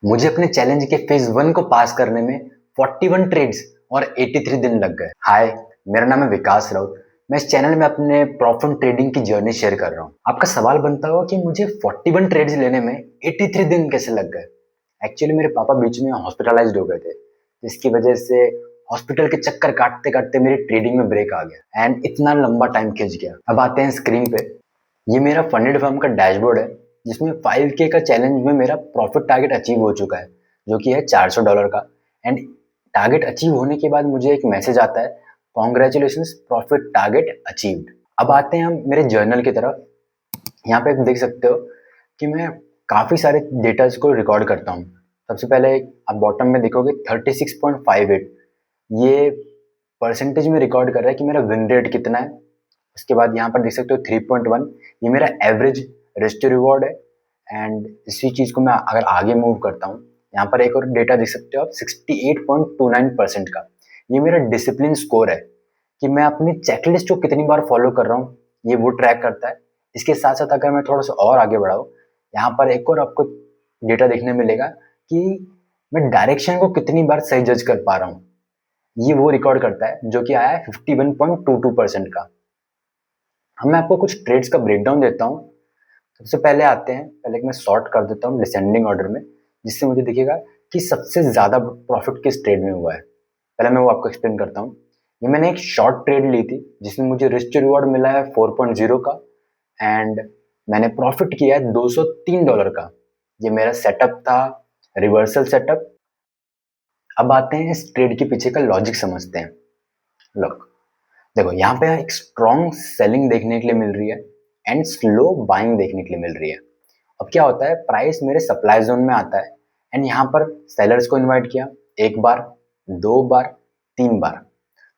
मुझे अपने चैलेंज के फेज 1 को पास करने में 41 ट्रेड्स और 83 दिन लग गए। हाय, मेरा नाम है विकास राउत। मैं इस चैनल में अपने प्रॉफिट ट्रेडिंग की जर्नी शेयर कर रहा हूँ। आपका सवाल बनता होगा कि मुझे 41 ट्रेड्स लेने में 83 दिन कैसे लग गए। एक्चुअली मेरे पापा बीच में हॉस्पिटलाइज्ड हो गए थे, जिसकी वजह से हॉस्पिटल के चक्कर काटते काटते मेरी ट्रेडिंग में ब्रेक आ गया एंड इतना लंबा टाइम खिंच गया। अब आते हैं स्क्रीन पे। ये मेरा फंडेड फर्म का डैशबोर्ड है, जिसमें 5K का चैलेंज में मेरा प्रॉफिट टारगेट अचीव हो चुका है, जो कि है $400 का। एंड टारगेट अचीव होने के बाद मुझे एक मैसेज आता है, कॉन्ग्रेचुलेशंस, प्रॉफिट टारगेट अचीव्ड। अब आते हैं हम मेरे जर्नल की तरफ। यहाँ पे आप देख सकते हो कि मैं काफ़ी सारे डेटाज को रिकॉर्ड करता हूँ। सबसे पहले आप बॉटम में देखोगे 36.58, ये परसेंटेज में रिकॉर्ड कर रहा है कि मेरा विन रेट कितना है। उसके बाद यहाँ पर देख सकते हो 3.1, ये मेरा एवरेज रिस्क टू रिवॉर्ड है। एंड इसी चीज़ को मैं अगर आगे मूव करता हूँ, यहाँ पर एक और डेटा देख सकते हो आप 68.29% का, ये मेरा डिसिप्लिन स्कोर है कि मैं अपनी चेकलिस्ट को कितनी बार फॉलो कर रहा हूँ, ये वो ट्रैक करता है। इसके साथ साथ अगर मैं थोड़ा सा और आगे बढ़ाऊँ, यहाँ पर एक और आपको डेटा देखने मिलेगा कि मैं डायरेक्शन को कितनी बार सही जज कर पा रहा हूँ, ये वो रिकॉर्ड करता है, जो कि आया है 51.22% का। अब मैं आपको कुछ ट्रेड्स का ब्रेकडाउन देता हूँ। सबसे पहले आते हैं, पहले मैं शॉर्ट कर देता हूँ डिसेंडिंग ऑर्डर में, जिससे मुझे दिखेगा कि सबसे ज़्यादा प्रॉफिट किस ट्रेड में हुआ है। पहले मैं वो आपको एक्सप्लेन करता हूँ। ये मैंने एक शॉर्ट ट्रेड ली थी, जिसमें मुझे रिस्क टू रिवॉर्ड मिला है 4.0 का एंड मैंने प्रॉफिट किया है $203 का। ये मेरा सेटअप था, रिवर्सल सेटअप। अब आते हैं इस ट्रेड के पीछे का लॉजिक समझते हैं। लुक, देखो यहाँ पे एक स्ट्रॉन्ग सेलिंग देखने के लिए मिल रही है एंड स्लो बाइंग देखने के लिए मिल रही है। अब क्या होता है, प्राइस मेरे सप्लाई जोन में आता है एंड यहाँ पर सेलर्स को इनवाइट किया, एक बार, दो बार, तीन बार।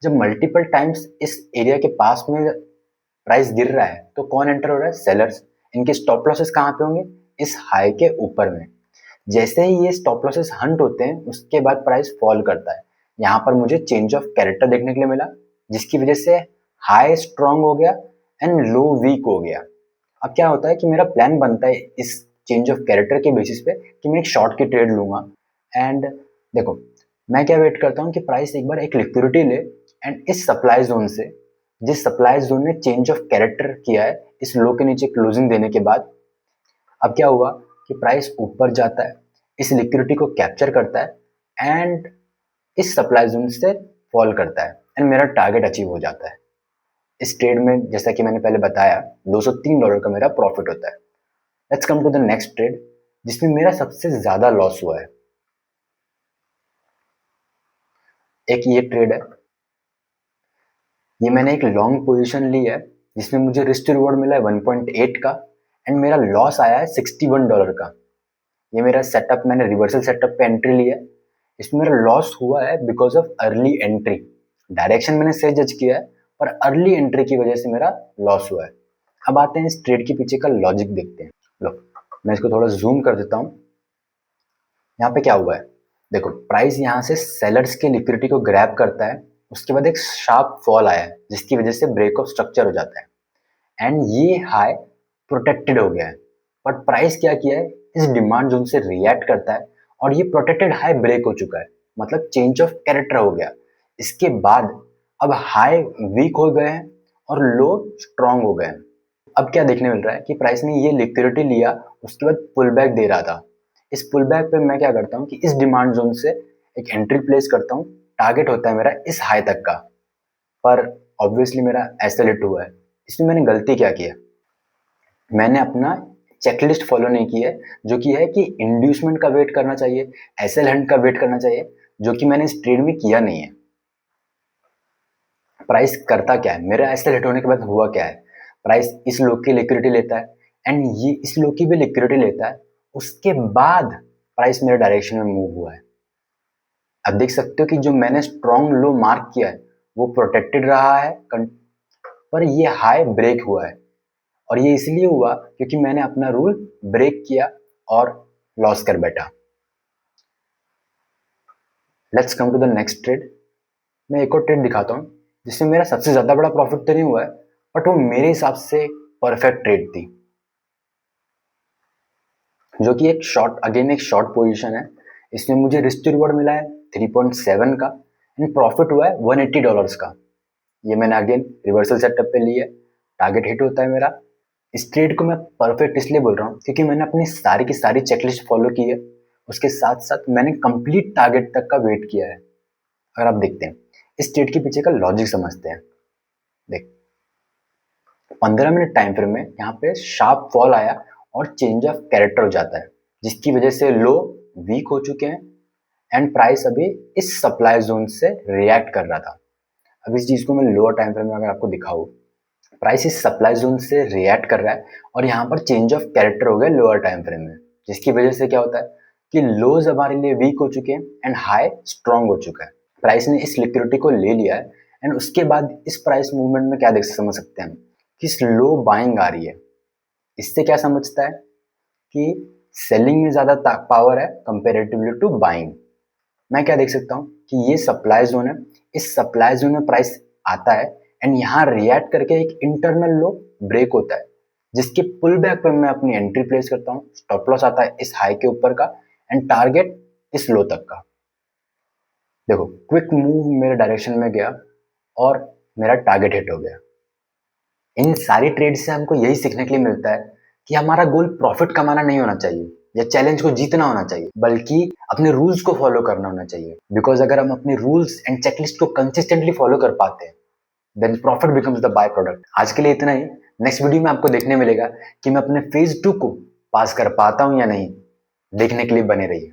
जब मल्टीपल टाइम्स इस एरिया के पास में प्राइस गिर रहा है, तो कौन एंटर हो रहा है? सेलर्स। इनके स्टॉप लॉसेस कहाँ पे होंगे? इस हाई के ऊपर में। जैसे ही ये स्टॉप लॉसेस हंट होते हैं, उसके बाद प्राइस फॉल करता है। यहाँ पर मुझे चेंज ऑफ कैरेक्टर देखने के लिए मिला, जिसकी वजह से हाई स्ट्रॉन्ग हो गया एंड लो वीक हो गया। अब क्या होता है कि मेरा प्लान बनता है इस चेंज ऑफ कैरेक्टर के बेसिस पे कि मैं एक शॉर्ट की ट्रेड लूंगा। एंड देखो, मैं क्या वेट करता हूँ कि प्राइस एक बार एक लिक्विडिटी ले एंड इस सप्लाई जोन से, जिस सप्लाई जोन ने चेंज ऑफ कैरेक्टर किया है इस लो के नीचे क्लोजिंग देने के बाद, अब क्या हुआ कि प्राइस ऊपर जाता है, इस लिक्विडिटी को कैप्चर करता है एंड इस सप्लाई जोन से फॉल करता है एंड मेरा टारगेट अचीव हो जाता है। इस ट्रेड में जैसा कि मैंने पहले बताया, $203 का मेरा प्रॉफिट होता है। Let's come to the next trade, जिसमें मेरा सबसे ज्यादा लॉस हुआ है। एक ये ट्रेड है, ये मैंने एक लॉन्ग पोजीशन ली है, जिसमें मुझे रिस्क टू रिवॉर्ड मिला है 1.8 का एंड मेरा लॉस आया है $61 का। ये मेरा सेटअप, मैंने रिवर्सल सेटअप पे एंट्री ली है। इसमें मेरा लॉस हुआ है because of early entry. Direction मैंने सही जज किया है, पर अर्ली एंट्री की वजह से मेरा लॉस हुआ है। अब आते हैं इस ट्रेड के पीछे का लॉजिक देखते हैं। लो, मैं इसको थोड़ा जूम कर देता हूँ। यहाँ पे क्या हुआ है, देखो, प्राइस यहाँ से सेलर्स के लिक्विडिटी को ग्रैब करता है, उसके बाद एक शार्प फॉल आया है, जिसकी वजह से ब्रेक ऑफ स्ट्रक्चर हो जाता है एंड ये हाई प्रोटेक्टेड हो गया है। बट प्राइस क्या किया है, इस डिमांड जोन से रिएक्ट करता है और ये प्रोटेक्टेड हाई ब्रेक हो चुका है, मतलब चेंज ऑफ कैरेक्टर हो गया। इसके बाद अब हाई वीक हो गए हैं और लो स्ट्रांग हो गए हैं। अब क्या देखने मिल रहा है कि प्राइस ने ये लिक्विडिटी लिया, उसके बाद पुल बैक दे रहा था। इस पुल बैक पे मैं क्या करता हूँ कि इस डिमांड जोन से एक एंट्री प्लेस करता हूँ। टारगेट होता है मेरा इस हाई तक का, पर ऑब्वियसली मेरा ऐसा लेट हुआ है। इसमें मैंने गलती क्या किया, मैंने अपना चेकलिस्ट फॉलो नहीं की है, जो कि है कि इंड्यूसमेंट का वेट करना चाहिए, एसएल हंट का वेट करना चाहिए, जो कि मैंने इस ट्रेड में किया नहीं है। प्राइस करता क्या है, मेरा एसएल हिट होने के बाद हुआ क्या है, प्राइस इस लो की लिक्विडिटी लेता है एंड ये इस लो की भी लिक्विडिटी लेता है। उसके बाद प्राइस मेरे डायरेक्शन में मूव हुआ है। अब देख सकते हो कि जो मैंने स्ट्रॉन्ग लो मार्क किया है वो प्रोटेक्टेड रहा है, पर ये हाई ब्रेक हुआ है। और ये इसलिए हुआ क्योंकि मैंने अपना रूल ब्रेक किया और लॉस कर बैठा। Let's come to the next trade. मैं एक और ट्रेड दिखाता हूँ, जिसमें मेरा सबसे ज्यादा बड़ा प्रॉफिट तो नहीं हुआ है, बट वो मेरे हिसाब से परफेक्ट ट्रेड थी, जो कि एक शॉर्ट, अगेन एक शॉर्ट पोजीशन है, इसमें मुझे रिस्क टू रिवॉर्ड मिला है 3.7 का एंड प्रॉफिट हुआ है $180 का। ये मैंने अगेन रिवर्सल सेटअप पे लिया है, टारगेट हिट होता है मेरा। इस ट्रेड को मैं परफेक्ट इसलिए बोल रहा हूँ क्योंकि मैंने अपनी सारी की सारी चेकलिस्ट फॉलो की है, उसके साथ साथ मैंने कंप्लीट टारगेट तक का वेट किया है। अगर आप देखते हैं इस ट्रेड के पीछे का लॉजिक समझते हैं। देख 15 मिनट टाइम फ्रेम में यहाँ पे शार्प फॉल आया और चेंज ऑफ कैरेक्टर हो जाता है, जिसकी वजह से लो वीक हो चुके हैं एंड प्राइस अभी इस सप्लाई जोन से रिएक्ट कर रहा था। अब इस चीज को मैं लोअर टाइम फ्रेम में अगर आपको दिखाऊं, प्राइस इस सप्लाई जोन से रिएक्ट कर रहा है और यहाँ पर चेंज ऑफ कैरेक्टर हो गया लोअर टाइम फ्रेम में, जिसकी वजह से क्या होता है कि लोज हमारे लिए वीक हो चुके हैं एंड हाई स्ट्रांग हो चुका है। प्राइस ने इस लिक्विडिटी को ले लिया है एंड उसके बाद इस प्राइस मूवमेंट में क्या देख समझ सकते हैं हम कि स्लो बाइंग आ रही है। इससे क्या समझता है कि सेलिंग में ज्यादा पावर है कंपेरेटिवली टू बाइंग। मैं क्या देख सकता हूँ कि ये सप्लाई जोन है, इस सप्लाई जोन में प्राइस आता है एंड यहाँ रिएक्ट करके एक इंटरनल लो ब्रेक होता है, जिसके पुल बैक पे मैं अपनी एंट्री प्लेस करता हूँ। स्टॉप लॉस आता है इस हाई के ऊपर का एंड टारगेट इस लो तक का। देखो क्विक मूव मेरे डायरेक्शन में गया और मेरा टारगेट हिट हो गया। इन सारी ट्रेड से हमको यही सीखने के लिए मिलता है कि हमारा गोल प्रॉफिट कमाना नहीं होना चाहिए या चैलेंज को जीतना होना चाहिए, बल्कि अपने रूल्स को फॉलो करना होना चाहिए। बिकॉज अगर हम अपने रूल्स एंड चेकलिस्ट को कंसिस्टेंटली फॉलो कर पाते हैं then profit becomes the by product. आज के लिए इतना ही। नेक्स्ट वीडियो में आपको देखने मिलेगा कि मैं अपने फेज 2 को पास कर पाता हूं या नहीं। देखने के लिए बने रहिए।